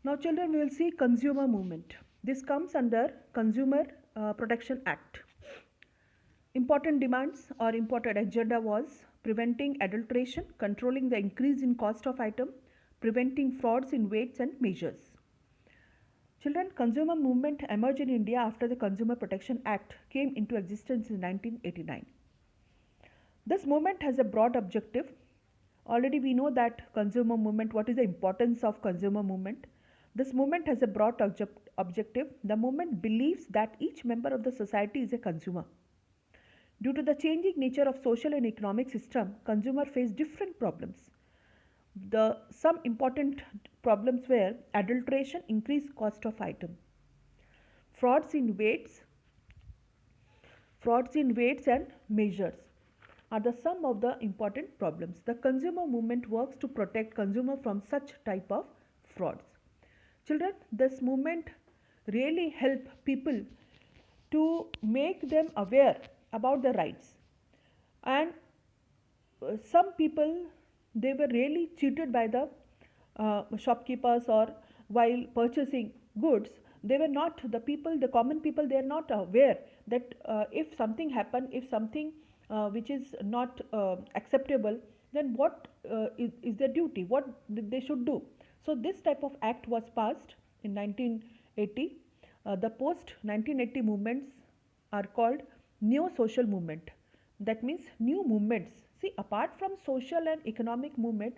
Now children, we will see consumer movement. This comes under Consumer Protection Act. Important demands or important agenda was preventing adulteration, controlling the increase in cost of item, preventing frauds in weights and measures. Children, consumer movement emerged in India after the Consumer Protection Act came into existence in 1989. This movement has a broad objective. Already we know that consumer movement, what is the importance of consumer movement? This movement has a broad objective. The movement believes that each member of the society is a consumer. Due to the changing nature of social and economic system, consumers face different problems. Some important problems were adulteration, increased cost of item, frauds in weights, and measures are the sum of the important problems. The consumer movement works to protect consumer from such type of frauds. Children, this movement really help people to make them aware about the rights, and some people, they were really cheated by the shopkeepers, or while purchasing goods they were not, the people, the common people, they are not aware that if something happen, if something which is not acceptable, then what is their duty, what they should do. So this type of act was passed in 1980. The post 1980 movements are called neo social movement. That means new movements. See, apart from social and economic movement,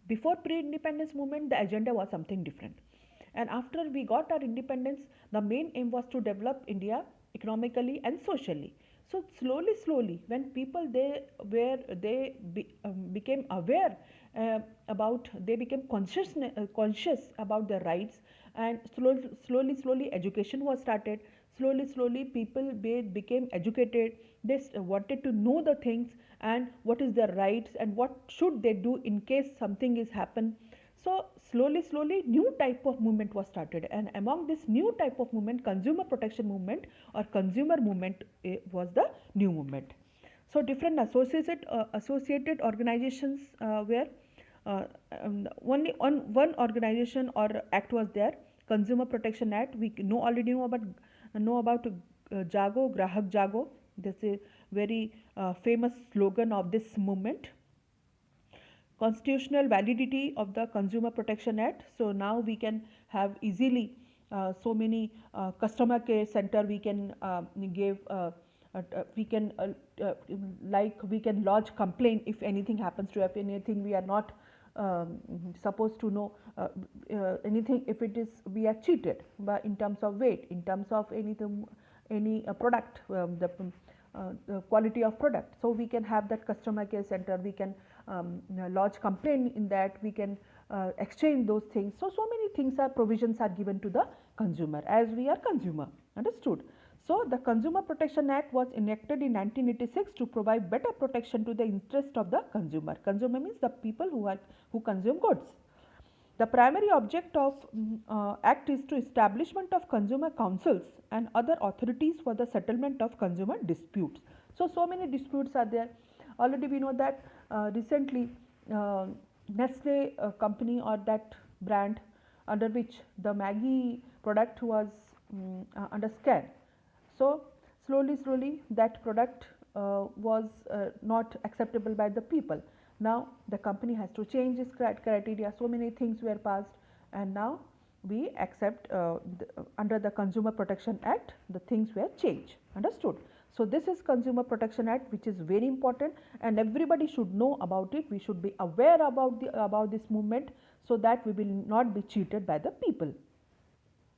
before pre-independence movement the agenda was something different, and after we got our independence the main aim was to develop India economically and socially. So slowly when people, became aware about, they became conscious about their rights, and slowly education was started. Slowly people became educated. They wanted to know the things and what is their rights and what should they do in case something is happen. So slowly new type of movement was started, and among this new type of movement, consumer protection movement or consumer movement was the new movement. So different associated organizations were only on one organization or act was there, Consumer Protection Act. We already know about Jago, Grahak Jago. This is very famous slogan of this movement. Constitutional validity of the Consumer Protection Act. So now we can have easily so many customer care center we can give. We can like we can lodge complaint if anything happens to us, if anything we are not supposed to know, anything if it is we are cheated but in terms of weight, in terms of anything, any product, the quality of product. So we can have that customer care center, we can lodge complaint in that, we can exchange those things. So many things are, provisions are given to the consumer as we are consumer, understood. So the Consumer Protection Act was enacted in 1986 to provide better protection to the interest of the consumer. Consumer means the people who consume goods. The primary object of Act is to establishment of consumer councils and other authorities for the settlement of consumer disputes. So many disputes are there. Already we know that recently Nestle company, or that brand under which the Maggi product was under scan. So slowly that product was not acceptable by the people. Now the company has to change its criteria. So many things were passed, and now we accept under the Consumer Protection Act the things were changed, understood. So this is Consumer Protection Act, which is very important and everybody should know about it. We should be aware about this movement so that we will not be cheated by the people.